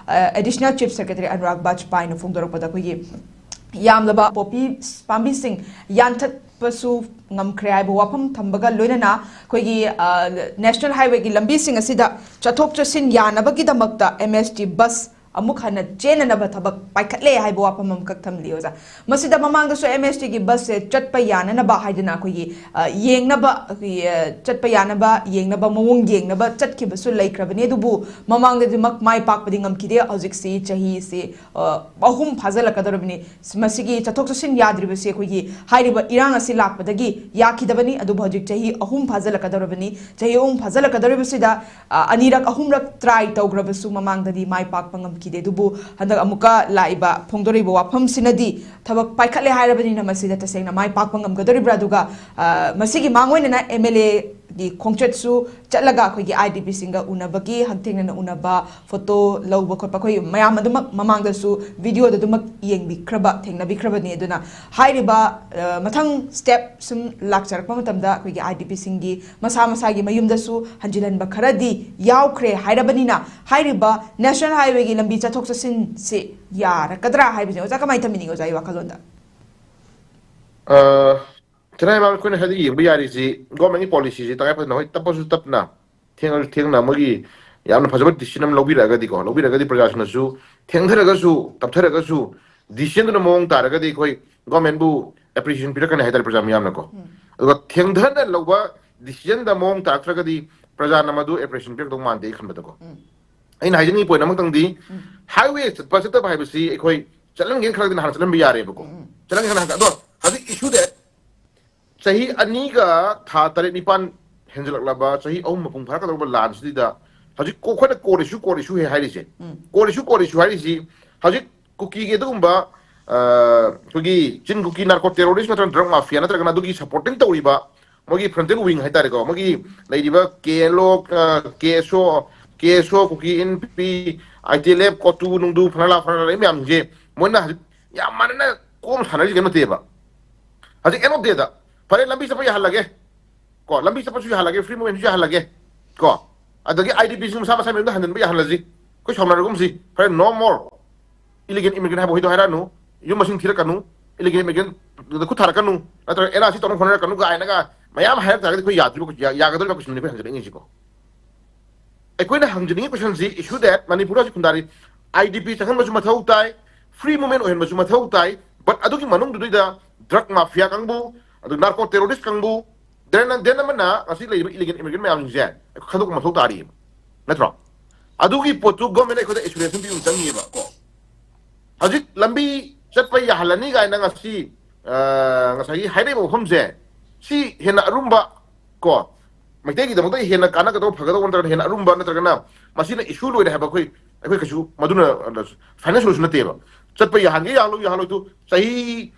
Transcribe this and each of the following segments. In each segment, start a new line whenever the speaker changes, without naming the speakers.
Additional chief secretary Anurag ꯕꯥꯖꯄꯥꯏꯅ ꯐꯣꯡꯗꯣꯔꯛꯄꯗ ꯑꯩꯈꯣꯏꯒꯤ ꯌꯥꯝꯂꯕ poppy ꯄꯥꯝꯕꯤꯁꯤꯡ ꯌꯥꯟꯊꯠꯄꯁꯨ ꯉꯝꯈ꯭ꯔꯦ ꯍꯥꯏꯕ ꯋꯥꯐꯝ ꯊꯝꯕꯒ ꯂꯣꯏꯅꯅ ꯑꯩꯈꯣꯏꯒꯤ ꯅꯦꯁꯅꯦꯜ ꯍꯥꯏꯋꯦꯒꯤ ꯂꯝꯕꯤꯁꯤꯡ ꯑꯁꯤꯗ ꯆꯠꯊꯣꯛ ꯆꯠꯁꯤꯟ ꯌꯥꯅꯕꯒꯤꯗꯃꯛꯇ MST ꯕꯁ ꯑꯃꯨꯛ ꯍꯟꯅ ꯆꯦꯟꯅꯅꯕ ꯊꯕꯛ ꯄꯥꯏꯈꯠꯂꯦ ꯍꯥꯏꯕ ꯋꯥꯐꯝ ꯑꯃꯈꯛ ꯊꯝꯂꯤ ꯑꯣꯖꯥ ꯃꯁꯤꯗ ꯃꯃꯥꯡꯗꯁꯨ MSTꯒꯤ ꯕꯁꯁꯦ ꯆꯠꯄ ꯌꯥꯅꯅꯕ ꯍꯥꯏꯗꯅ ꯑꯩꯈꯣꯏꯒꯤ ꯌꯦꯡꯅꯕ ꯆꯠꯄ ꯌꯥꯅꯕ ꯌꯦꯡꯅꯕ ꯃꯑꯣꯡ ꯌꯦꯡꯅꯕ ꯆꯠꯈꯤꯕꯁꯨ ꯂꯩꯈ꯭ꯔꯕꯅꯤ ꯑꯗꯨꯕꯨ ꯃꯃꯥꯡꯗꯗꯤꯃꯛ ꯃꯥꯏ ꯄꯥꯛꯄꯗꯤ ꯉꯝꯈꯤꯗꯦ ꯍꯧꯖꯤꯛꯁꯤ ꯆꯍꯤꯁꯤ 3 ꯐꯥꯖꯤꯜꯂꯛꯀꯗꯧꯔꯕꯅꯤ ꯃꯁꯤꯒꯤ ꯆꯠꯊꯣꯛ ꯆꯠꯁꯤꯟ ꯌꯥꯗ꯭ꯔꯤꯕꯁꯤ ꯑꯩꯈꯣꯏꯒꯤ ꯍꯥꯏꯔꯤꯕ ꯏꯔꯥꯡ ꯑꯁꯤ ꯂꯥꯛꯄꯗꯒꯤ ꯌꯥꯈꯤꯗꯕꯅꯤ ꯑꯗꯨꯕꯨ ꯍꯧꯖꯤꯛ ꯆꯍꯤ 3 ꯐꯥꯖꯤꯜꯂꯛꯀꯗꯧꯔꯕꯅꯤ ꯆꯍꯤ 3 ꯐꯥꯖꯤꯜꯂꯛꯀꯗꯧꯔꯤꯕꯁꯤꯗ ꯑꯅꯤꯔꯛ ꯑꯍꯨꯝꯔꯛ ꯇ꯭ꯔꯥꯏ ꯇꯧꯈ꯭ꯔꯕꯁꯨ ꯃꯃꯥꯡꯗꯗꯤ ꯃꯥꯏ ꯄꯥꯛꯄ ꯉꯝꯈꯤꯗꯦ ꯑꯗꯨꯕꯨ ꯍꯟꯗꯛ ꯑꯃꯨꯛꯀ ꯂꯥꯛꯏꯕ ꯐꯣꯡꯗꯣꯔꯤꯕ ꯋꯥꯐꯝꯁꯤꯅꯗꯤ ꯊꯕꯛ ꯄꯥꯏꯈꯠꯂꯦ ꯍꯥꯏꯔꯕꯅꯤꯅ ꯃꯁꯤꯗ ꯇꯁꯦꯡꯅ ꯃꯥꯏ ꯄꯥꯛꯄ ꯉꯝꯒꯗꯧꯔꯤꯕ꯭ꯔꯥ ꯑꯗꯨꯒ ꯃꯁꯤꯒꯤ ꯃꯥꯡꯑꯣꯏꯅꯅ MLA ꯒꯤ ꯈꯣꯡꯆꯠꯁꯨ ꯆꯠꯂꯒ ꯑꯩꯈꯣꯏꯒꯤ IDPꯁꯤꯡꯒ ꯎꯅꯕꯒꯤ ꯍꯛꯊꯦꯡꯅꯅ ꯎꯅꯕ ꯐꯣꯇꯣ ꯂꯧꯕ ꯈꯣꯠꯄ ꯑꯩꯈꯣꯏ ꯃꯌꯥꯝ ꯑꯗꯨꯃꯛ ꯃꯃꯥꯡꯗꯁꯨ ꯚꯤꯗꯤꯑꯣꯗ ꯑꯗꯨꯃꯛ ꯌꯦꯡꯕꯤꯈ꯭ꯔꯕ ꯊꯦꯡꯅꯕꯤꯈ꯭ꯔꯕꯅꯤ ꯑꯗꯨꯅ ꯍꯥꯏꯔꯤꯕ ꯃꯊꯪ ꯁ꯭ꯇꯦꯞ ꯁꯨꯝ ꯂꯥꯛꯆꯔꯛꯄ ꯃꯇꯝꯗ ꯑꯩꯈꯣꯏꯒꯤ IDPꯁꯤꯡꯒꯤ ꯃꯁꯥ ꯃꯁꯥꯒꯤ ꯃꯌꯨꯝꯗꯁꯨ ꯍꯟꯖꯤꯜꯍꯟꯕ ꯈꯔꯗꯤ ꯌꯥꯎꯈ꯭ꯔꯦ ꯍꯥꯏꯔꯕꯅꯤꯅ ꯍꯥꯏꯔꯤꯕ ꯅꯦꯁꯅꯦꯜ ꯍꯥꯏꯋꯦꯒꯤ ꯂꯝꯕꯤ ꯆꯠꯊꯣꯛ ꯆꯠꯁꯤꯟꯁꯤ ꯌꯥꯔꯛꯀꯗ꯭ꯔꯥ ꯍꯥꯏꯕꯁꯦ ꯑꯣꯖꯥ ꯀꯃꯥꯏꯅ ꯊꯝꯕꯤꯅꯤꯡꯉꯤ ꯑꯣꯖꯥꯒꯤ ꯋꯥꯈꯜꯂꯣꯟꯗ
Chennai Mama Queen had the Yarizi, government policies, Tapas Tapna, Tingna Mogi, Yan Pasabat, Dishinam Lobby Ragadico, Lobby Ragadi Prajasnasu, Tengaragasu, Taptaragasu, Dishin among Taragadi, government boo, appreciation Pirakan Head Prajamianaco. Tengdana Loba, Dishin among Tatragadi, Prajanamadu, appreciation Pirak Monday Kambatako. In Hiding point among the highways, Pasita Bible, Equi, Challenging Kragan Hansan Biarebo. Challenging Hadi issue that Sahi Aniga Tatari Nipan Henzelaba, Sahi Omapung Paraka Lands did that. Has it quite a core issue, Harisi? Core issue, Harisi. Has it cookie Gedumba, Tugi, Chin cookie narco terrorism, and drug mafia, another Ganaduki supporting Toriba, Mogi Prantel Wing Hitarigo, Mogi, Ladybug, KLO, KSO, cookie in P, ITLF, Kotu, Nundu, Panala, Panala, J, Mona, Yamana, Kom Hanari Ganoteva. Has it cannot do that? Pare lambi sa halage ko lambi sa halage free movement halage ko adagi IDP sum sama sama handan bi halazi ko somna gum si pare no more illegal immigrant habo hito haranu yum machine thira kanu illegal immigrant ku thara kanu atra era si ton khonara kanu ga aina ga mayam hayar ta ko yadri ko yagadol ko sunni ko hanjani ngi ko e ko na hanjani ko shanzi issue that manipura si kundari IDP takan masu mathau tai free movement ohen masu mathau tai but adugi manung du da drug mafia kangbu narco terrorist kangbu dena mana asi illegal immigrant mayam jen khaduk mathau tari natro adugi potu government ko explanation bi unjangi ba ko hajik lambi chatpa ya halani ga na ngasi ngasai haide bo khomje si hena arumba ko maitegi da motai hena kana ka to phagado kon hena arumba natragana masina issue loi ha ba koi akoi kasu maduna financial solution te ba chatpa ya hangi ya lo tu sahi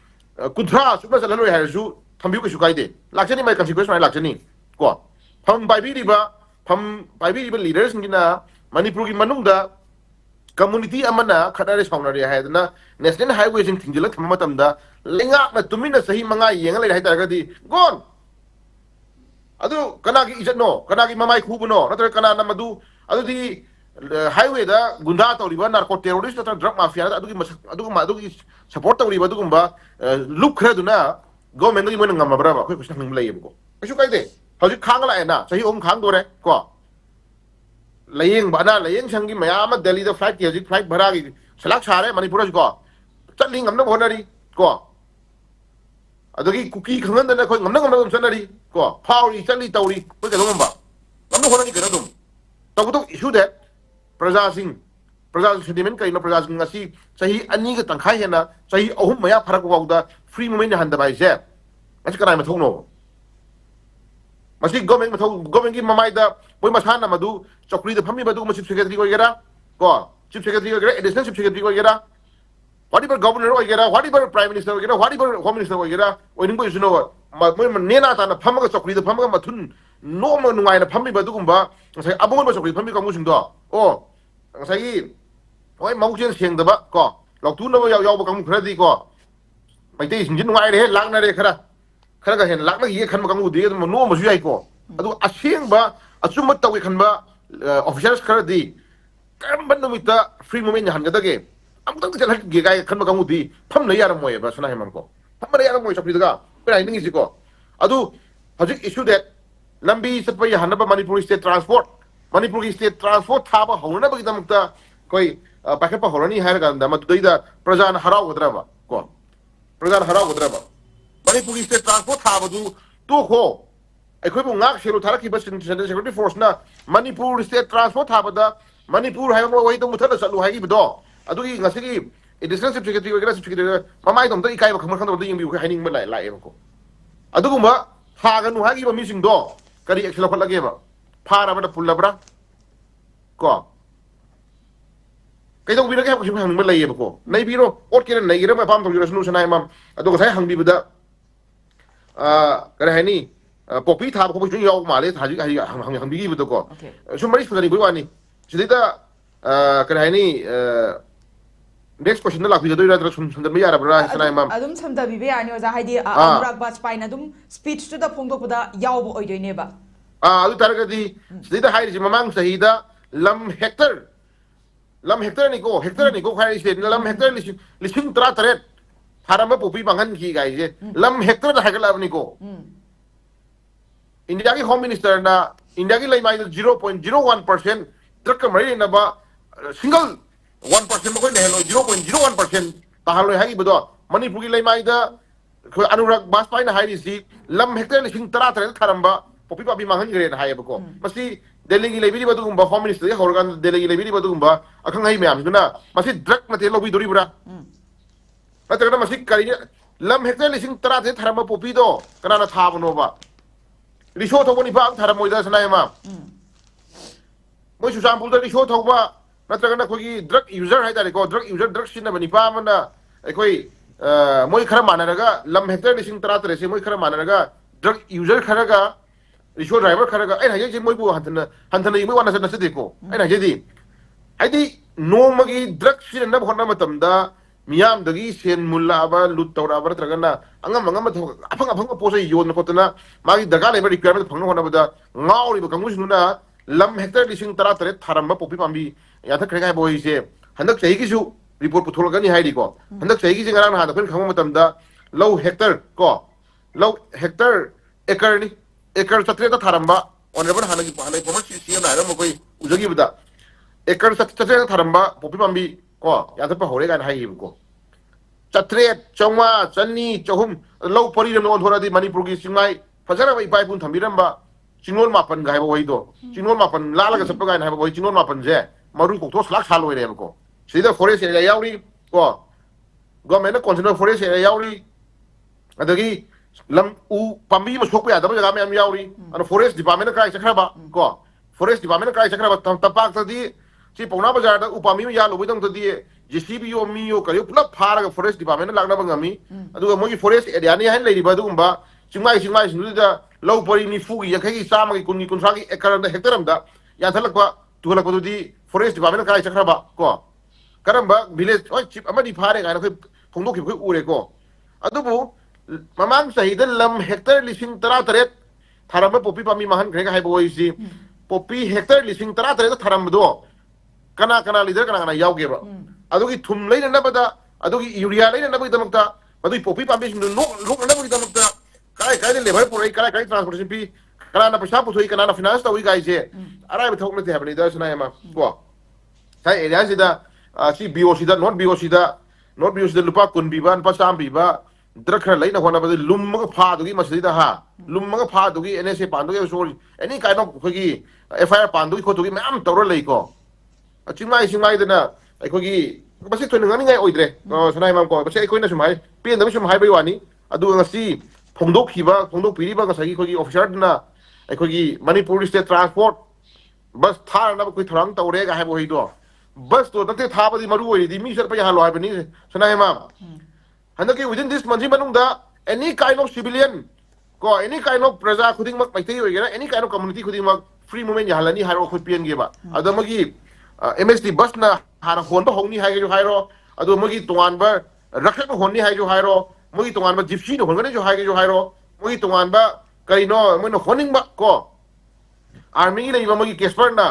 kudra suma salalo ya su Pambu Shukaide, Lakshani my consequence, my Lakshani. Go. Pam Bibi leaders in Manipuri Manunda, community Amana, Kataris Honoria Hadna, National Highways in Tinjila Matamda, Linga, Tumina Sahi Manga, Yang Hadagadi, gone. Adu Kanaki is no, Kanaki Mamai Kubuno, not Kana Namadu, Adu the highway da Gundata or narco terrorist or drug mafia, Adu support the Ribadumba, look Reduna. Government ni mana ngam berapa? Kau question ngambil lagi buku. Kau suka itu? Haju khang lah na. Sahi khang dore. Kau. Laying bana laying sanggi maya amat Delhi the flight kiaji flight beragi. Selak sare Manipura juga. Cakling ngamna bonari. Kau. Adugi cookie khangan dana kau ngamna sanari. Kau. Power cakli tauri. Kau kalau ngamba. Ngamna bonari kena tum. Tahu tu issue that. Praja sentiment kau ino praja ngasi. Sahi ani ke tangkai hena. Sahi maya farak wauda. Free movement handa bai je masih kana ma thongno masih government ki mamai da boy masana madu chokri da phammi badu masih secretary ko gera ko chief secretary ko gera additional chief secretary ko gera whatever governor ko gera whatever prime minister ko gera whatever home minister ko gera oining ko isuno moy nena ta na phamma chokri da phamma mathun no ma nungai na phammi badu gumba sai abong ma chokri phammi ka mu singdo o sai oi mauchen seng da ba ko loktu no yaw ba kam khra di ko Maite singin ngai re lak na re khara ga hen lak na ye khan ma kang u de no ma su yai ko adu aseng ba achum tawi khan ba officials khara di ꯀꯔꯝꯕ ꯅꯨꯃꯤꯠꯇ free movement ꯌꯥꯍꯟꯒꯗꯒꯦ ꯑꯃꯨꯛꯇꯪ ꯆꯠꯍꯟꯒꯦ ꯀꯥꯏ ꯈꯟꯕ ꯀꯥꯡꯕꯨꯗꯤ ꯐꯝꯅ ꯌꯥꯔꯝꯃꯣꯏꯕ ꯁꯅꯥ ꯍꯦꯃꯟꯀꯣ ꯐꯝꯕꯅ ꯌꯥꯔꯝꯃꯣꯏ ꯆꯧꯀ꯭ꯔꯤꯗꯒ ꯑꯩꯈꯣꯏꯅ ꯍꯥꯏꯅꯤꯡꯉꯤꯁꯤꯀꯣ ꯑꯗꯨ ꯍꯧꯖꯤꯛ ꯏꯁꯨ ꯗꯦꯠ ꯂꯝꯕꯤ ꯆꯠꯄ ꯌꯥꯍꯟꯅꯕ ꯃꯅꯤꯄꯨꯔ ꯁ꯭ꯇꯦꯠ ꯇ꯭ꯔꯥꯟꯁꯄꯣꯔꯠ ꯃꯅꯤꯄꯨꯔꯒꯤ ꯁ꯭ꯇꯦꯠ ꯇ꯭ꯔꯥꯟꯁꯄꯣꯔꯠ ꯊꯥꯕ ꯍꯧꯅꯅꯕꯒꯤꯗꯃꯛꯇ ꯑꯩꯈꯣꯏ ꯄꯥꯏꯈꯠꯄ ꯍꯧꯔꯅꯤ ꯍꯥꯏꯔꯀꯥꯟꯗ ꯃꯗꯨꯗꯩꯗ ꯄ꯭ꯔꯖꯥꯅ ꯍꯔꯥꯎꯒꯗ꯭ꯔꯕ ꯀꯣ प्रधान हराउगद्रब मणिपुरी स्टेट ट्रांसपोर्ट थाबदु तोखो अखोइबु ngak सेलो थारखिबा सेंट्रल सिक्योरिटी फोर्सना मणिपुर स्टेट ट्रांसपोर्ट थाबदा मणिपुर हाइबो वही तो मुथल चलु हाइगिबदो अदुगी ngasiगी एडिशनल चीफ सेक्रेटरी वगैरह चीफ सेक्रेटरी ममाई दम त इकाइबा खमर खंदो यिंगबि हाइनिंग मा लाएबको अदुगुमा फागनु हागिबा मिसिंगदो करी एक्शन लखलगेबा फाराबदा पुल्लबरा को कईदो बिरगे हबो हंगबा लाइएबको नैबिरो ओट केन नैगिरा मा पाम तोगिरा सुनु सनाय माम अदुग साइ हंगबिबदा करे हाइनी पोपी थाब को जुं याव माले थाजि हंगबिगिबदो को सुमरि सुदनि बुवानी सिदिदा करे हाइनी नेक्स्ट क्वेश्चन लाखिजदो इरा सुंदर मे यारबरा सनाय माम
अदुम समदबिबे यानी ओजा हाइदि अनुराग बाजपाइन अदुम स्पीच टू द फोंगदोपदा याव ओइदोइनेबा
अदु तारगदि सिदिदा हाइरि ममांग सहिदा लम हेक्टर निको खाई से लम हेक्टर लिसिंग तरा तरेट थारम पोपी बांगन की गाइजे लम हेक्टर दा हगला निको इंडिया की होम मिनिस्टर ना इंडिया की लाइमाई 0.01% ट्रक मरी नबा सिंगल 1% मको ने हेलो 0.01% ताहलो हागी बदो मणिपुर की लाइमाई दा अनुराग बाजपाई ना हाई सी लम हेक्टर लिसिंग तरा तरेट थारम पोपी पाबी मांगन गरे ना हायबको मसी दिल्ली की लेबिरी बदुगुंबा होम मिनिस्टर हौरगान दिल्ली की लेबिरी बदुगुंबा अखंग हाई मैम दुना मसी ड्रग नते लोबी दोरीबरा नतगना मसी करी लम हेक्टर लिसिंग तरा ते थरम पोपी दो कनाना थाबनोबा रिसो थोबनी बा थरम मोइदा सनायमा मोइ सुसाम पुल रिसो थोबा नतगना खोगी ड्रग यूजर हाय तारे को ड्रग सिन बनी पा मना एकोई मोइ खरा मानरगा लम हेक्टर लिसिंग तरा तरे से मोइ खरा मानरगा drug user Kharga रिसो driver Kharga ऐ हाजे मोइबु हंथन इमो वाना सनसे देखो ऐ हाजेदी हाइदी नोमगी ड्रग सिन नब होना मतमदा मियाम दगी सेन मुल्लाबा लुट तौराबा त्रगना अंगम अफंग पोसे योन कोतना मागी दगा लेबर रिक्वायरमेंट फंग होना बदा ngauri बकंगुसनुना लम हेक्टर लिसिंग तरा तरे थारम पोपी पांबी याथा खरेगा बोइसे हंदक सही किसु रिपोर्ट पुथोलगनी हाइदी को हंदक सही किसि ngara na da खंग मतमदा लो हेक्टर को लो हेक्टर एकरनी एकर सत्रेता थारंबा ऑनरेबल हानगी हानै पमर सीएम नायरम मकोई उजगिबदा एकर सत्रेता थारंबा पोपी पांबी को याथप होरे गान हाइबको चत्रे चौमा चन्नी चहुम लौ परिरम ओनथोरादि मणिपुर की सिंगाई फजरा बै पाइपुन थंबिरमबा चिंगोल मापन गायबो वहिदो चिंगोल मापन लालगा सप्पा गायन हाइबो वहि चिंगोल मापन जे मरु कोथो स्लाक साल ओइरेमको सिदा फॉरेस्ट एरिया यावरी को गवर्नमेंट कॉन्सर्न फॉरेस्ट एरिया यावरी अदगी लम उ पांबी म सोकपा यादब जगह में यावरी अन फॉरेस्ट डिपार्टमेंट क्राइ चखराबा को फॉरेस्ट डिपार्टमेंट क्राइ चखराबा तपाक तदी सी पौना बाजार दा उ पांबी म या लोबैदम तदी जेसीबी यो मियो करियो पुलप फारगा फॉरेस्ट डिपार्टमेंट लागना बंगामी अदुगा मोगी फॉरेस्ट एरिया नि हाइन लेरिबा दुगुंबा चिंगाई सिनुदा लौ परि निफुगी यखैगी चामगी कुनगी कुनसागी एकर दा हेक्टर दा याथलकवा तुहलकदुदी फॉरेस्ट डिपार्टमेंट क्राइ चखराबा को करंबा विलेज ओय चिप अमदी फारे गाना खै फोंदोखि खै उरे को अदुबु ममांग सहिद लम हेक्टर लिसिंग तरा तरेत थारम पोपी पामी महन खरेगा हाइबो ओइसी पोपी हेक्टर लिसिंग तरा तरेत थारम दो कना लीडर कना यावगेबा अदुगी थुम लेनबदा अदुगी यूरिया लेनबगी दमकता अदुगी पोपी पामी लोक लेनबगी दमकता काय लेबर पुरई काय ट्रांसपोर्टेशन फी कना पैसा पुथोई कना फाइनेंस तोई गाइसे अराय बथौक नते हाबनी दा सनायमा को साइ एरिया सिदा सी बीओसी दा नॉट बीओसी दा लुपा कुन बीबा नपा चाम बीबा द्रखर लेना होना बदे लुमग फादुगी मसदिदा हा लुमग फादुगी एनएसए पांदुगी सोरी एनी काइंड ऑफ खोगी एफआईआर पांदुगी खोतुगी मैम तौर लेको चिंगाई दना अखोगी बसे थोनंगानी गाय ओइद्रे सनाय माम को बसे अखोइना सुमाय पेन दबे सुम हाइबय वानी अदु ngasi फोंदोक पिरिबा ngasi खोगी ऑफिसर दना अखोगी Manipur state transport bus Thar ना कोई थरंग तौरे गा हाइबो हिदो बस तो नते थाबदी मरु ओइदी मी सर पे हालो हाइबनी सनाय माम हंदकी विदिन दिस मंथि मनुंगदा एनी काइंड ऑफ सिविलियन को एनी काइंड ऑफ प्रजा खुदिंग मक पैथै होइगेरा एनी काइंड ऑफ कम्युनिटी खुदिंग मक फ्री मूवमेंट याहलनी हारो खु पियनगेबा अदमगी एमएसटी बस ना हारा होनबा होनी हाइगे जो हाइरो अदो मगी तोंगानबा रखक होनी हाइगे जो हाइरो मगी तोंगानबा जिप्सी न होनगने जो हाइगे जो हाइरो मगी तोंगानबा करिनो मनो होनिंगबा को आर्मी की लेबा मगी केस्पर ना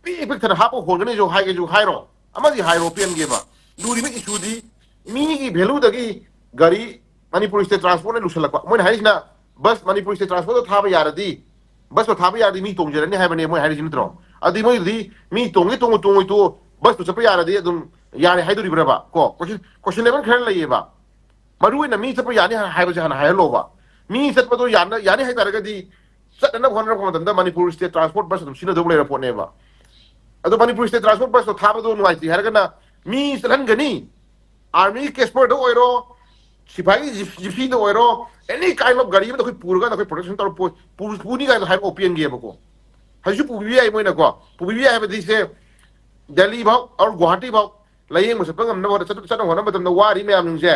pi pi thana hapo hon gani jo hairo amadi hairo pen ge ba duri mi issue di mi gi value da gi gari Manipur state transport ne lusala ko moi haisna bus Manipur state transport tha ba yaradi bus to tha ba yaradi mi tong jerani ha bane moi hairi jintro adi moi di mi tongi to bus to chapa yaradi adum yare haiduri braba ko question level khar lai ba maru na mi chapa yani ha ba jana ha lo ba mi sat pa to yani hai taraga di sat na hon ra ko da Manipur state transport bus dum sina double airport ne ba ado Manipur state transport bus to tha ba do nuai ti har na mi salan gani army casper do oiro sipai gypsy do oiro any kind of gari ma to purga na production tar puni ga hai open ge ba ko haju pubi ai moi na ko pubi ai ba di se Delhi bau or Guwahati bau layeng mo sa pangam na wala sa hona matam na wari me am je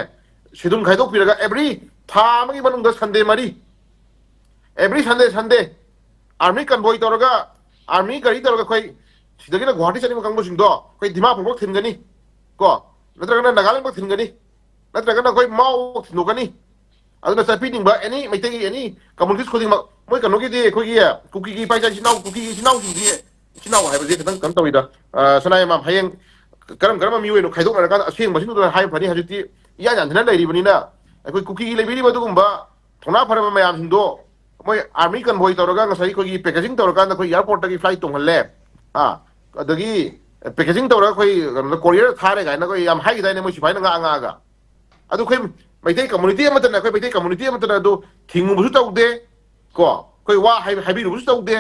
sidum khaidok piraga every tha magi manung da Sunday mari every Sunday army convoy toraga army gari toraga khoi sidagi na Guwahati chani makang bo singdo khoi Dimapur bok thin gani ko natraga na Nagaland bok thin gani natraga na khoi Mau thin gani aduna sa piting ba any mai tegi any communities khodi ma moi kanu gi di khoi gi kuki gi pai cha sinau kuki gi sinau gi sinau hai ba je kan kan tawida sanai ma hayeng karam mi weno khaidok na kan aseng masin do hai phani hajiti ya jan thana lai bani na koi kuki gi lebiri ba gumba thona phara ma yam hindo moi army convoy toraga ngasai khoi gi packaging toraga na khoi airport gi flight tong halle adagi packaging toraga khoi courier thare ga na khoi yam hai dai ne moi sipai na nga ga adu khoi mai dai community ma ta na khoi mai dai community ma ta na do thingu bu su tawde ko khoi wa hai bi ru su tawde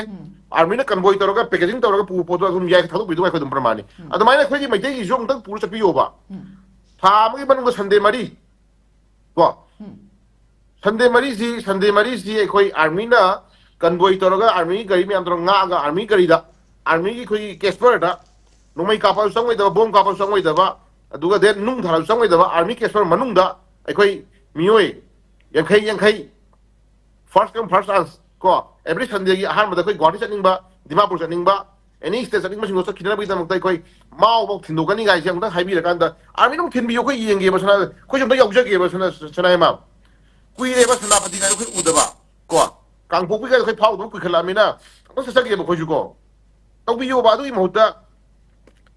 army na convoy toraga packaging toraga pu po to dum yai thadu bi do khoi dum pramani adu mai na khoi gi mai dai gi jong tak puru chapi yo ba tha ma gi banung Sunday mari ko Sunday mari si khoi army na convoy toraga army gari mi am tro nga ga army gari da army gi khoi casper da nomai ka pa sangoi da bom ka pa sangoi da ba aduga de nung thara sangoi da ba army casper manung da khoi mioi yang khai first come first chance ko every Sunday gi ahan ma da khoi Guwahati chaning ba Dimapur chaning ba any state chaning ma sing so khidna bi da mak dai khoi mau bok thindu gani gai jang da hai bi ra kan da army nung thin bi yo khoi yeng ge ba sana khoi jom da yau ja ge ba sana ma kui re ba sana pati ga khoi u da ba ko kang pok bi ga khoi phau do kui khala mi na ko sa ge ba khoi ju ko tau bi yo ba du i mo da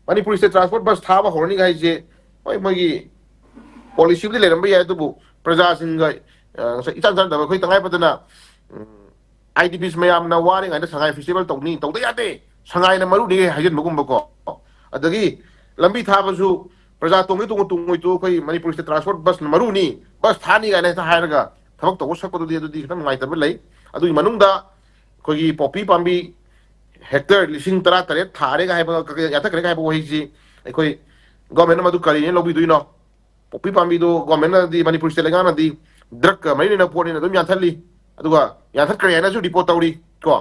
Manipur state transport bus tha ba horni gai je oi magi policy bi le ram ba ya du bu praja sing ga sa itan san da khoi tangai patana IDPs mayam na wari ngai da sangai festival tokni tokda yate sangai na maru ni hajin magum ba ko adagi lambi tha ba su praja tongi tu khoi Manipur state transport bus na maru ni bus thani ga na ta hairaga thabak to sak ko di kham ngai ta ba lei adu manung da khoi gi poppy pambi hectare lising tara tare thare ga ba ya ta kare ga ba hi ji khoi government ma du kari ne lobi du no poppy pambi do government di Manipur state lenga na di drug mai na poni na dum yan thali aduga yan thak kare na su report tawri ko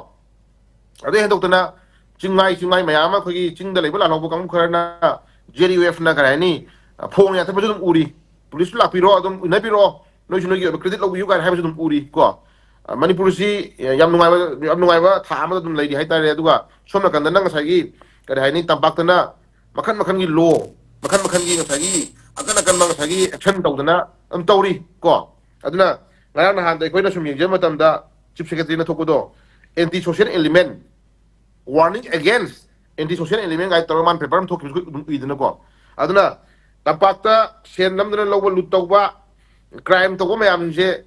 ade hen doktana chingai mayama khoi gi chingda leibala lobo kam kharna JDUF na kare ni phone ya thap dum uri police la piro dum na piro noi sunoi gi credit lobi yu ga ha dum uri ko Manipur si yam nungai ba tha ma dum leidi hai ta re aduga somna kan nang sai gi kare hai ni tampak tana makhan gi law makhan gi sai gi akan mang sai gi action tawdana tawri ko aduna ngarang na han dai khoi na sum yeng matam da chief secretary na thokodo anti social element warning against anti social element gai torman paper thok ki idna ko aduna tapakta sen namdana lobo lutawba crime to ko mayam je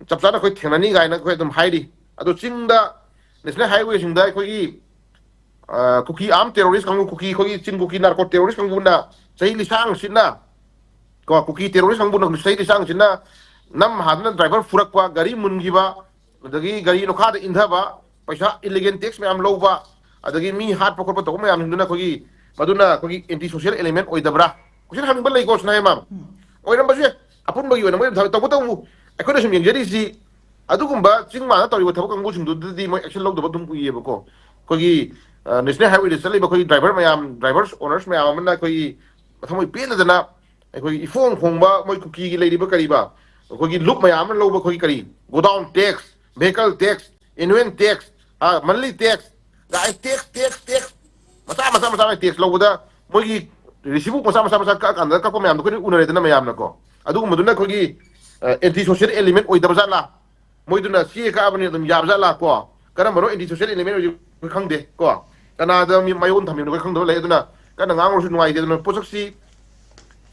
chapsa na khoi thenani gai na khoi dum haidi adu chingda national highway singda khoi gi kuki arm terrorist kangu kuki khoi ching kuki narco terrorist kangu na sei li sang sinna ko kuki terrorist kangu na sei li sang sinna nam hadna driver furak kwa gari mungi ba adagi gari no khada indha ba paisa illegal tax me am low ba adagi mi hat pakor pa to me am hinduna khogi maduna khogi anti social element oi dabra kusin hamin balai ko sna mam oi ram baje apun bagi wana mo to to akona sum yengeri si adugumba chingma na tori thabo kangu sing du di mo action low do dum ku ye ba ko khogi national highway de sali ba khoi driver mayam drivers owners mayam na khoi thamoi pe na dana khoi ifong khongba moi kuki gi leidi ba kari ba khoi look mayam lo ba khoi kari go down tax vehicle tax inventory tax monthly tax guys tax masa tax lo da moi gi receive masa ka kan ka ko mayam ko unare dana mayam na ko adu maduna khoi gi anti social element oi da bazala moi duna si ka abani dum yab zala ko karam baro anti social element oi khangde ko kanada mi mayon thamin ko khang do le aduna kana ngang ro su nuai de aduna posak si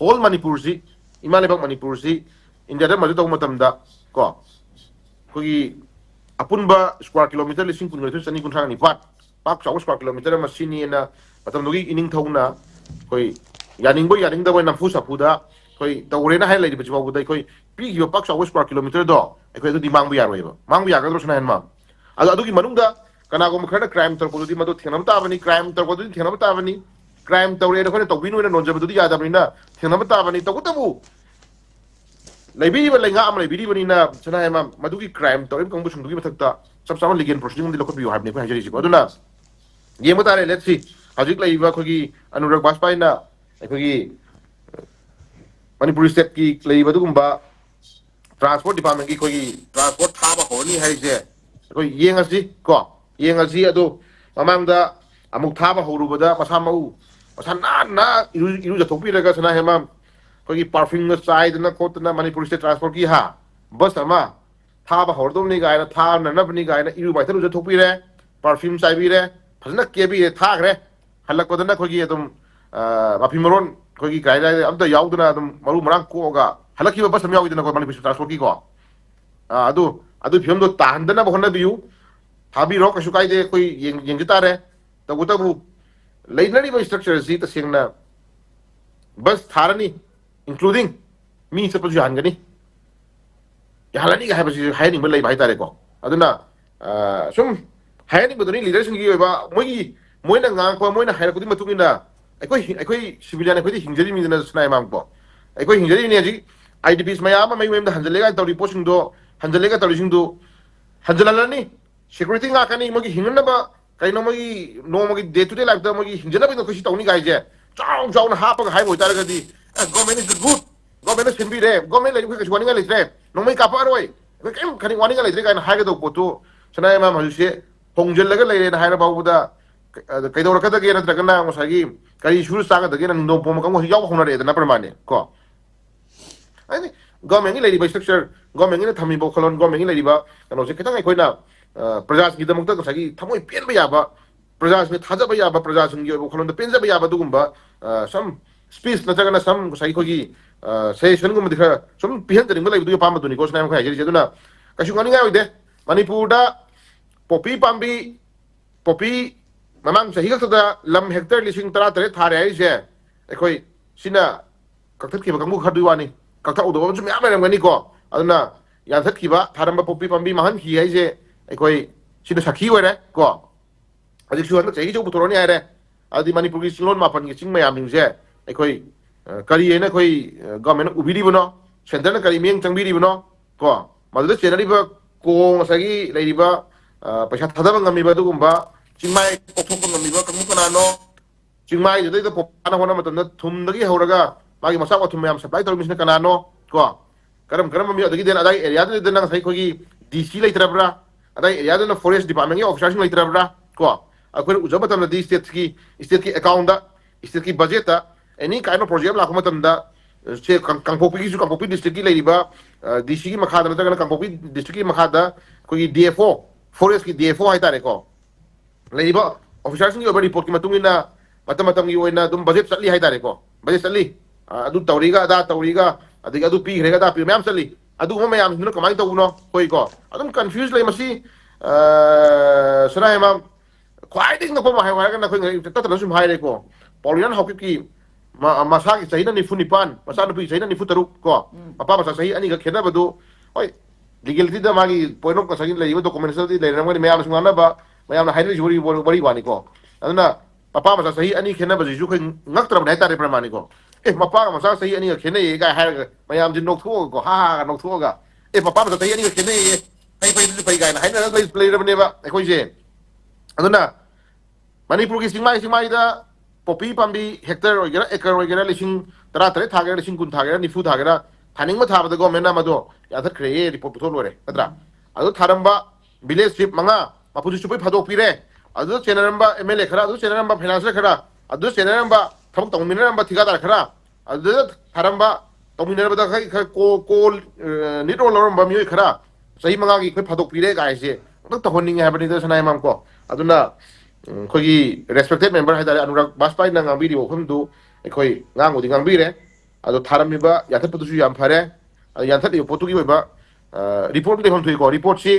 whole manipur si ima lebak manipur si india da maju taw matam da ko ko gi apunba square kilometer lising kun ngai sani kun thang ni pat pak chaw square kilometer ma sini na matam do gi ining thawna koi yaning boy yaning da boy namfu sa phuda koi tawre na hai lai di bachwa bu dai koi pi gi pak chaw square kilometer do koi do di mang bu ya roi ba mang bu ya ga do sna hen ma adu gi manung da kana ko khana crime tar ko di ma do thenam ta bani crime tar ko di thenam ta bani crime tawre da ko to binu na non jab do di ya da bani na thenam ta bani to ko tabu laibiri ba lenga am laibiri bani na sna hen ma madu gi crime tawre kang bu sung du gi mathak ta sab sama legal proceeding di lokot bi har ne ko hajari si ko aduna ye mo tare let's see hajik lai ba ko gi anurag baspai na ko gi manipur state ki lai ba du gumba transport department ki ko gi transport tha ba honi hai je ko yengasi ko yengasi ado mamangda amuk tha ba horu bada masa mau masa na iru ja thopi raga sana hema ko gi parfum na chai na ko na manipur state transport ki ha bus ama tha ba hor dom ni ga na tha na na ni ga na iru ba tharu ja thopi re parfum chai bi re phasna ke bi tha gre halak ko na ko gi adum mafi maron ko gi ga la am da yaw na adum maru marang ko ga halak ki bus am yaw na ko manipur state transport ki ko adu film do tan na ba hona biu habi ro ka shukai de koi yeng tare ta guta bu lainari ba structure zi ta singna bus tharani including mi se pa jan gani ya halani ga ha ba hai ni ba lai bai tare ko aduna sum hai ni ba ni leadership gi ba moi na ngang ko moi na hai ko di matung ina ai civilian ko di hingjari mi na snai mang ko ai hingjari ni ji idps mayama mai da hanjalega ta reporting do hanjalega ta rising do hanjalalani security nga kani magi hingan ba kai no magi no magi day to day life da magi hinjana ba no kusi tawni gai je chaw na ha pa hai moi tar ga di government is good government is be re government lai ku wani nga lai tre no mai ka pa roi ko kem kani wani nga lai tre kai na ha ga do potu sana ma ma se hongjel laga lai re na ha ra ba bu da kai do ra ka da ge na tra kana mo sa gi kai shuru sa ga da ge na no pom ka mo yaw hona re da na permane ko ai government lai ba structure government ni thami bo kholon government lai ba no se ketang ai koi na प्रजा की दमक तक सगी थमोय pen याबा प्रजा में थाजब याबा प्रजा संगी ओबो खलोन पेनजब याबा दुगुम्बा सम speech नजगना सम सगी खोगी session गुम दिखा सम पिहन तरिंग लइ दुय पाम दुनी को सनाम खाय जरि जदुना कशु गनि गा ओइदे मणिपुर दा पोपी पाम्बी पोपी ममांग सही गदा लम हेक्टर लिसिंग तरा तरे थारे आई जे एखोय सिना कथत की बकंगु खदुय वानी कथा उदो जुम याम रमगनी को अदुना याथत की बा थारम पोपी पाम्बी महन की आई जे ai sino sakhi wa re ko adik suan chei jo butoroni ai re adi manipur ki silon mapan ki ching mayam ning je ai kari ena koi government ubiri bono center na kari meng changbiri bono ko madu chenari ba ko sagi lai ba paisa thada ba ngami ba du gumba chingmai kokthok ngami ba kamu kana no chingmai de de popana hona matam na thum dagi horaga magi masa ko thum yam supply tor misna kana no ko karam mi adagi den adai area de nang sai khogi dc lai trabra adai area na forest department ki officers lai trabra ko akoi ujaba tam na di state ki account da state ki budget da any kind of project la ko matam da se kangpopi district ki lai ba dc ki makha da na kangpopi district ki makha da koi dfo forest ki dfo hai tare ko lai ba officers ki over report ki matungina matam ki oina dum budget satli hai tare ko budget satli adu tawriga adigi adu pi grega da pi mayam satli adu mo mayam no kamai to uno koi ko adum confused lai masi sura ma kwai ding no ko ma hai wa na ko ta ta sum hai re ko polian hokki ki masa ki sahina ni funipan masa no pi sahina ni futaru ko papa masa sahi ani ga khena badu oi legality da magi poino ko sahin lai documentation di lai ramani mayam sum na ba mayam na hairi juri bori wani ko aduna papa masa sahi ani khena ba ju ko ngak tra na ta re pramani ko mapa masa sahi ani ga khena ye ga hai mayam jin nok thu ko ha nok thu ga papa masa sahi ani ga khena ye pai ga na hai na play ramani ba ko je aduna manipur ki singmai da popi pambi hectare oigera acre oigera lising tara tare thagera lising kun thagera nifu thagera thaning ma thabada go mena mado ya thar khre report puthol lore atra adu tharamba village trip manga mapuju chupai phadok pire adu chenaramba mla khara adu chenaramba finance khara adu chenaramba thabak tongminaramba thigada khara adu tharamba tongminaramba da khai ko nitro loramba mi khara sahi manga ki khoi phadok pire ga ise tak to honing ha bani da sanai mam ko aduna ꯑꯩꯈꯣꯏꯒꯤ respected member ꯍꯥꯏꯇꯥꯔꯦ ꯑꯅꯨꯔꯥꯒ ꯕꯥꯖꯄꯥꯏꯅ ꯉꯥꯡꯕꯤꯔꯤꯕ ꯋꯥꯐꯝꯗꯨ ꯑꯩꯈꯣꯏ ꯉꯥꯡꯕꯨꯗꯤ ꯉꯥꯡꯕꯤꯔꯦ ꯑꯗꯣ ꯊꯥꯔꯝꯃꯤꯕ ꯌꯥꯟꯊꯠꯄꯗꯨꯁꯨ ꯌꯥꯝ ꯐꯔꯦ ꯑꯗꯣ ꯌꯥꯟꯊꯠꯂꯤꯕ ꯄꯣꯠꯇꯨꯒꯤ ꯑꯣꯏꯕ report ꯂꯩꯐꯝ ꯊꯣꯛꯏꯀꯣ ꯔꯤꯄꯣꯔꯠꯁꯤ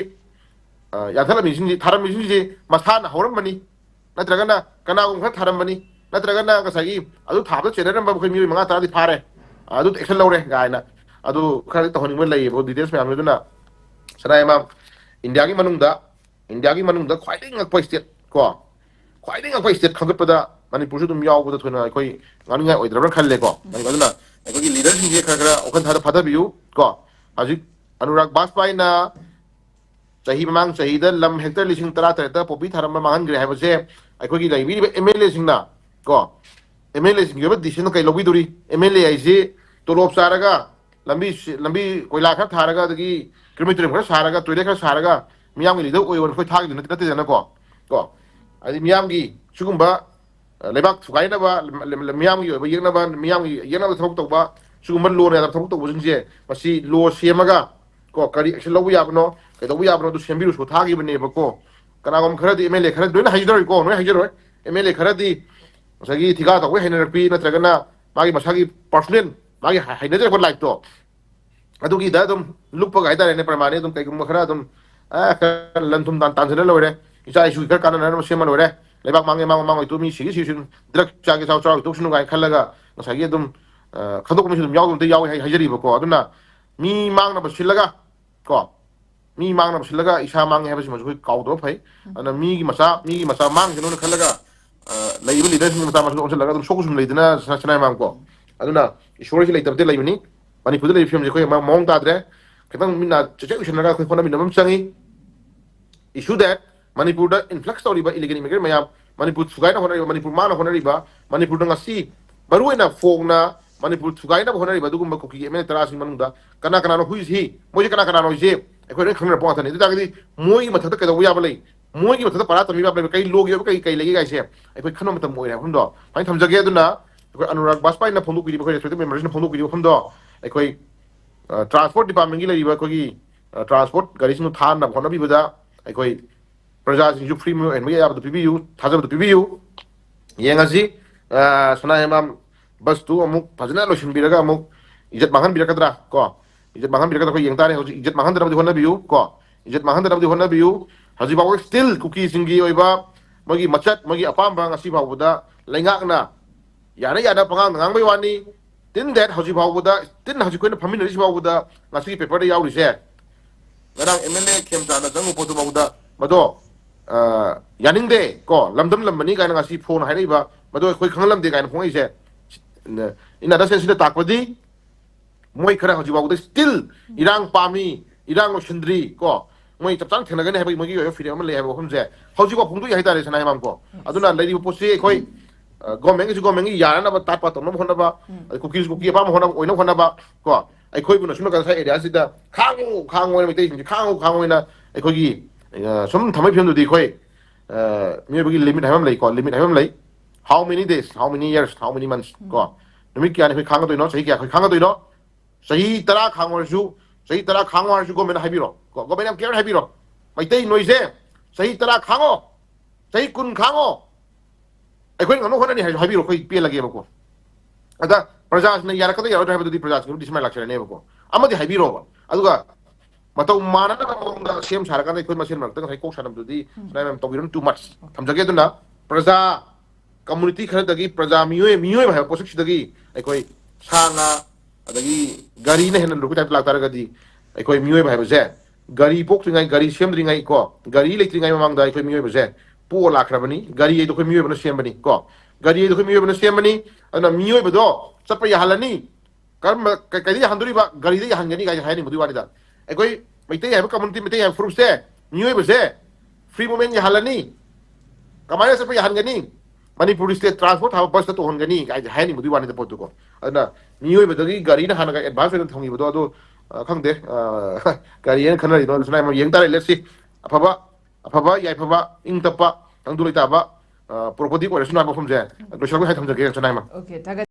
ꯌꯥꯟꯊꯠꯂꯝꯃꯤꯁꯤꯡꯁꯤ ꯊꯥꯔꯝꯃꯤꯁꯤꯡꯁꯤ ꯃꯁꯥꯅ ꯍꯧꯔꯝꯕꯅꯤ ꯅꯠꯇ꯭ꯔꯒꯅ ꯀꯅꯥꯒꯨꯝꯕ ꯈꯔ ꯊꯥꯔꯝꯕꯅꯤ ꯅꯠꯇ꯭ꯔꯒꯅ ꯉꯁꯥꯏꯒꯤ ꯑꯗꯨ ꯊꯥꯕꯗ ꯆꯦꯟꯅꯔꯝꯕ ꯑꯩꯈꯣꯏ ꯃꯤꯑꯣꯏ 5 ꯇꯔꯥꯗꯤ ꯐꯥꯔꯦ ꯑꯗꯨ ꯑꯦꯛꯁꯟ ꯂꯧꯔꯦ ꯒꯥꯏꯅ ꯑꯗꯨ ꯈꯔꯗꯤ ꯇꯧꯍꯟꯅꯤꯡꯕ ꯂꯩꯌꯦꯕ ꯗꯤꯇꯦꯜꯁ ꯃꯌꯥꯝ ꯑꯗꯨꯅ ꯁꯅꯥꯌꯥꯝ ꯏꯟꯗꯤꯌꯥꯒꯤ ꯃꯅꯨꯡꯗ ꯈ꯭ꯋꯥꯏꯗꯒꯤ ꯉꯛꯄ ꯁ꯭ꯇꯦꯠ ꯀꯣ ꯈ꯭ꯋꯥꯏꯗꯒꯤ ꯉꯛꯄ ꯁ꯭ꯇꯦꯠ ꯈꯪꯒꯠꯄꯗ ꯃꯅꯤꯄꯨꯔꯁꯨ ꯑꯗꯨꯝ ꯌꯥꯎꯕꯗ ꯊꯣꯏꯅ ꯑꯩꯈꯣꯏ ꯉꯥꯡꯅꯤꯡꯉꯥꯏ ꯑꯣꯏꯗ꯭ꯔꯕ꯭ꯔꯥ ꯈꯜꯂꯦꯀꯣ ꯑꯗꯨꯅ ꯑꯩꯈꯣꯏꯒꯤ ꯂꯤꯗꯔꯁꯤꯡꯁꯦ ꯈꯔ ꯋꯥꯈꯜ ꯐꯥꯊꯕꯤꯌꯨ ꯀꯣ ꯍꯧꯖꯤꯛ ꯑꯅꯨꯔꯥꯒ ꯕꯥꯖꯄꯥꯏꯅ ꯆꯍꯤ ꯃꯃꯥꯡ ꯆꯍꯤꯗ ꯂꯝ ꯍꯦꯛꯇꯔ 13,000 ꯄꯣꯄꯤ ꯊꯥꯔꯝꯕ ꯃꯥꯡꯍꯟꯈ꯭ꯔꯦ ꯍꯥꯏꯕꯁꯦ ꯑꯩꯈꯣꯏꯒꯤ ꯂꯩꯕꯤꯔꯤꯕ ꯑꯦꯝ.ꯑꯦꯜ.ꯑꯦꯁꯤꯡꯅ ꯀꯣ ꯑꯦꯝ.ꯑꯦꯜ.ꯑꯦꯁꯤꯡꯒꯤ ꯑꯣꯏꯕ ꯗꯤꯁꯤꯖꯟ ꯀꯩ ꯂꯧꯕꯤꯗꯣꯔꯤ ꯑꯦꯝ.ꯑꯦꯜ.ꯑꯦ ꯍꯥꯏꯁꯤ ꯇꯣꯂꯣꯞ ꯆꯥꯔꯒ ꯂꯝꯕꯤ ꯀꯣꯏꯂꯥ ꯈꯔ ꯊꯥꯔꯒ ꯑꯗꯒꯤ ꯀꯤꯂꯣꯃꯤꯇꯔ ꯈꯔ ꯁꯥꯔꯒ ꯇꯣꯏꯂꯦꯠ ꯈꯔ ꯁꯥꯔꯒ ꯃꯤꯌꯥꯝꯒꯤ ꯂꯤꯗꯔ ꯑꯣꯏꯌꯣꯅ ꯑꯩꯈꯣꯏ ꯊꯥꯒꯤꯗꯨ ꯅꯠꯇꯦꯗꯅꯀꯣ ꯀꯣ ꯍꯥꯏꯗꯤ ꯃꯤꯌꯥꯝꯒꯤ ꯁꯤꯒꯨꯝꯕ ꯂꯩꯕꯥꯛ ꯊꯨꯒꯥꯏꯅꯕ ꯃꯤꯌꯥꯝꯒꯤ ꯑꯣꯏꯕ ꯌꯦꯛꯅꯕ ꯃꯤꯌꯥꯝꯒꯤ ꯌꯦꯛꯅꯕ ꯊꯕꯛ ꯇꯧꯕ ꯁꯤꯒꯨꯝꯕ ꯂꯣꯟ ꯌꯥꯗꯕ ꯊꯕꯛ ꯇꯧꯕꯁꯤꯡꯁꯦ ꯃꯁꯤ ꯂꯣ ꯁꯦꯝꯃꯒ ꯀꯣ ꯀꯔꯤ ꯑꯦꯛꯁꯟ ꯂꯧꯕ ꯌꯥꯕꯅꯣ ꯀꯩꯗꯧꯕ ꯌꯥꯕꯅꯣ ꯑꯗꯨ ꯁꯦꯝꯕꯤꯔꯨꯁꯨ ꯊꯥꯈꯤꯕꯅꯦꯕꯀꯣ ꯀꯅꯥꯒꯨꯝꯕ ꯈꯔꯗꯤ ꯑꯦꯝ.ꯑꯦꯜ.ꯑꯦ ꯈꯔꯗꯤ ꯂꯣꯏꯅ ꯍꯩꯖꯔꯣꯏꯀꯣ ꯂꯣꯏꯅ ꯍꯩꯖꯔꯣꯏ ꯑꯦꯝ.ꯑꯦꯜ.ꯑꯦ ꯈꯔꯗꯤ ꯉꯁꯥꯏꯒꯤ ꯊꯤꯀꯥ ꯇꯧꯕꯩ ꯍꯩꯅꯔꯛꯄꯤ ꯅꯠꯇ꯭ꯔꯒꯅ ꯃꯥꯒꯤ ꯃꯁꯥꯒꯤ ꯄꯥꯔꯁꯣꯅꯦꯜ ꯃꯥꯒꯤ ꯍꯩꯅꯖꯔꯛꯄ ꯂꯥꯏꯐꯇꯣ ꯑꯗꯨꯒꯤꯗ ꯑꯗꯨꯝ ꯂꯨꯞꯄꯒ ꯍꯥꯏꯇꯥꯔꯦꯅꯦ ꯄ꯭ꯔꯃꯥꯅꯤ ꯑꯗꯨꯝ ꯀꯩꯒꯨꯝꯕ ꯈꯔ ꯑꯗꯨꯝ ꯈꯔ ꯂꯟ ꯊꯨꯝ ꯇꯥꯟꯁꯤꯜꯂ ꯂꯣꯏꯔꯦ ꯏꯆꯥ ꯏꯁꯨ ꯈꯔ ꯀꯥꯟꯅꯅꯕ ꯁꯦꯝꯃ ꯂꯣꯏꯔꯦ ꯂꯩꯕꯥꯛ ꯃꯥꯡꯉꯦ ꯃꯥꯡꯉꯣꯏꯇꯣ ꯃꯤ ꯁꯤꯁꯨ ꯗ꯭ꯔꯒ ꯆꯥꯒꯦ ꯆꯥꯎ ꯇꯣꯛꯁꯅꯨ ꯀꯥꯏꯅ ꯈꯜꯂꯒ ꯉꯁꯥꯏꯒꯤ ꯑꯗꯨꯝ ꯈꯟꯗꯣꯛꯄ ꯃꯤꯁꯨ ꯑꯗꯨꯝ ꯌꯥꯎꯋꯦ ꯍꯥꯏꯖꯔꯤꯕꯀꯣ ꯑꯗꯨꯅ ꯃꯤ ꯃꯥꯡꯅꯕ ꯁꯤꯜꯂꯒ ꯀꯣ ꯃꯤ ꯃꯥꯡꯅꯕ ꯁꯤꯜꯂꯒ ꯏꯁꯥ ꯃꯥꯡꯉꯦ ꯍꯥꯏꯕꯁꯤꯃꯁꯨ ꯑꯩꯈꯣꯏ ꯀꯥꯎꯗꯕ ꯐꯩ ꯑꯗꯨꯅ ꯃꯤꯒꯤ ꯃꯆꯥ ꯃꯥꯡꯈꯤꯅꯣꯅ ꯈꯜꯂꯒ ꯂꯩꯔꯤꯕ ꯂꯤꯗꯔꯁꯤꯡꯒꯤ ꯃꯆꯥ ꯃꯁꯨ ꯑꯣꯟꯁꯤꯜꯂꯒ ꯑꯗꯨꯝ ꯁꯣꯛꯄ ꯁꯨꯝ ꯂꯩꯗꯅ ꯁꯅꯥꯌꯥꯝ ꯀꯣ ꯑꯗꯨꯅ ꯏꯁꯣꯔꯁꯤ ꯂꯩꯇꯕꯗꯤ ꯂꯩꯕꯅꯤ ꯃꯅꯤꯄꯨꯔꯗ ꯂꯩꯔꯤꯕ ꯐꯤꯕꯝꯁꯦ ꯑꯩꯈꯣꯏ ꯃꯑꯣꯡ ꯇꯥꯗ꯭ꯔꯦ ꯈꯤꯇꯪ ꯃꯤꯅ ꯆꯦꯆꯦꯠ ꯎꯏꯁꯟꯅꯔꯒ ꯑꯩꯈꯣꯏ ꯍꯣꯠꯅꯃꯤꯟꯅꯕ ꯑꯃ ꯆꯪꯉꯤ ꯏꯁꯨ ꯗꯦꯠ ꯃꯅꯤꯄꯨꯔꯗ ꯏꯟꯐ꯭ꯂꯛꯁ ꯇꯧꯔꯤꯕ ꯏꯂꯤꯒꯦꯜ ꯏꯃꯤꯒ꯭ꯔꯦꯟ ꯃꯌꯥꯝ ꯃꯅꯤꯄꯨꯔ ꯊꯨꯒꯥꯏꯅꯕ ꯍꯣꯠꯅꯔꯤꯕ ꯃꯅꯤꯄꯨꯔ ꯃꯥꯅ ꯍꯣꯠꯅꯔꯤꯕ ꯃꯅꯤꯄꯨꯔꯗ ꯉꯁꯤ ꯃꯔꯨꯑꯣꯏꯅ ꯐꯣꯡꯅ ꯃꯅꯤꯄꯨꯔ ꯊꯨꯒꯥꯏꯅꯕ ꯍꯣꯠꯅꯔꯤꯕ ꯑꯗꯨꯒꯨꯝꯕ ꯀꯨꯀꯤꯒꯤ ꯑꯦꯝ.ꯑꯦꯜ.ꯑꯦ ꯇꯔꯥꯁꯤꯒꯤ ꯃꯅꯨꯡꯗ ꯀꯅꯥꯅꯣ ꯍꯨꯏꯁꯤ ꯃꯣꯏꯁꯦ ꯀꯅꯥꯅꯣ ꯍꯥꯏꯁꯦ ꯑꯩꯈꯣꯏ ꯂꯣꯏꯅ ꯈꯪꯅꯔꯛꯄ ꯉꯥꯛꯇꯅꯤ ꯑꯗꯨ ꯇꯥꯔꯒꯗꯤ ꯃꯣꯏꯒꯤ ꯃꯊꯛꯇ ꯀꯩꯗꯧꯕ ꯌꯥꯕ ꯂꯩ ꯃꯣꯏꯒꯤ ꯃꯊꯛꯇ ꯄꯥꯔꯥ ꯇꯝꯕꯤꯕ ꯌꯥꯕ ꯂꯩꯕ ꯀꯩ ꯂꯣꯒꯤ ꯑꯣꯏꯕ ꯀꯩ ꯂꯩꯒꯦ ꯒꯥꯏꯁꯦ ꯑꯩꯈꯣꯏ ꯈꯟꯕ ꯃꯇꯝ ꯑꯣꯏꯔꯦ ꯃꯐꯝꯗꯣ ꯁꯨꯃꯥꯏꯅ ꯊꯝꯖꯒꯦ ꯑꯗꯨꯅ ꯑꯩꯈꯣꯏ ꯑꯅꯨꯔꯥꯒ ꯕꯥꯖꯄꯥꯏꯅ ꯐꯣꯡꯗꯣꯛꯄꯤꯔꯤꯕ ꯑꯩꯈꯣꯏ ꯔꯦꯁꯄꯦꯛꯇꯦꯠ ꯃꯦꯝꯕꯔꯁꯤꯡꯅ ꯐꯣꯡꯗꯣꯛꯄꯤꯔꯤꯕ ꯃꯐꯝꯗꯣ ꯑꯩꯈꯣꯏ ꯇ꯭ꯔꯥꯟꯁꯄꯣꯔꯠ ꯗꯤꯄꯥꯔꯠꯃꯦꯟꯒꯤ ꯂꯩꯔꯤꯕ ꯑꯩꯈꯣꯏꯒꯤ ꯇ꯭ꯔꯥꯟꯁꯄꯣꯔꯠ ꯒꯥꯔꯤꯁꯤꯡꯗꯨ ꯊꯥꯅꯕ ꯍꯣꯠꯅꯕꯤꯕꯗ ꯑꯩꯈꯣꯏ प्रजासिंसु फ्री में एनबी याबदु पिबियु थाजबदु पिबियु येंगासी सनायमाम बस तु अमुक फजना लोसिनबिरगा अमुक इज्जत मांगन बिरकद्रा को इज्जत मांगन बिरकद्रा को येंगतारे हजि इज्जत मांगन दरबदि होनबियु को इज्जत मांगन दरबदि होनबियु हजि बाव स्टिल कुकी सिंगी ओइबा मगी मचत मगी अपाम ngasi बावबदा लेंगाकना याना याना पंगांग ngangbay wani tin that hजि बावबदा tin hजि कोइन फमिन रसि बावबदा ngasi पेपर दे यावरिसे ngarang MLA खेमताना जंगु पोतु बावदा मदो यानिंगदे को लमदम लमबनी गायना ngasi फोन हाइरैबा मदो अखोय खंगलमदे गायना फोंगैसे इन अदर सेंस ताकपदी मोय खरा हजि बावदा स्टिल इरांग पामी इरांग लोसिंद्री को मोय चपचांग थेनगने हाबै मोगी ओय फ्रीडम अमा ले हाबो हमजे हजि बा फोंदु हाइतारे सनाय माम को अदुना लैरिबो पोसे अखोय गवर्नमेंट याना ताप तौनब होनबा कुकी अपाम होनब ओइना होनबा को अखोयबुना सुन का एरिया सिदा खांगो मैतै खांगोना अखोगी सुम थमै फिमदुदी अखोय मिबगी लिमिट हाइम लै को लिमिट हाइम लै how many days how many years how many months को नुमित क्या अखोय खांगदोइनो सही क्या अखोय खांगदोइनो सही तरा खांगोरसु सही तरा खांगोरसु गवर्नमेंट हाइबिरो को गवर्नमेंट केयर हाइबिरो मैतै नोइसे सही तरा खांगो सही कुन खांगो अखोय ngam honani haibiro khoi pelage bako ada prajasna yarakada yaro haibadudi prajasna dismay lakshane bako amadi haibiro ba aduga matau manana mongda sem sarakana khoi masen marta khai kok sanam dudi naimam togiron too much thamjage duna praja community khara dagi praja miyoy ba posik sidagi akhoi sanga adagi gari na henan ruku type laktar gadi akhoi miyoy ba je gari pok tringai gari sem dringai ko gari leitringai mamangda akhoi miyoy ba je po lakrabani gari edo khoi miyoy bana sembani ko gari edo khoi miyoy bana sembani ana miyoy bado chapa yahalani karm kadi handuri ba gari de yahangani ga hayani mudi wani da akhoi maitai ha community maitai ha fruit se miyoy ba se free movement yahalani kamaya chapa yahangani manipur state transport ha bus to hongani ga hayani mudi wani da potu ko ana miyoy badagi gari na hanaga advance na thongi bado ado khangde gari en khanari no sunai ma yeng tare let's see afaba yai phaba ing tapa tangdulai taba property ko resuna ba phumje lo shago hai thamjage sunai ma
Okay,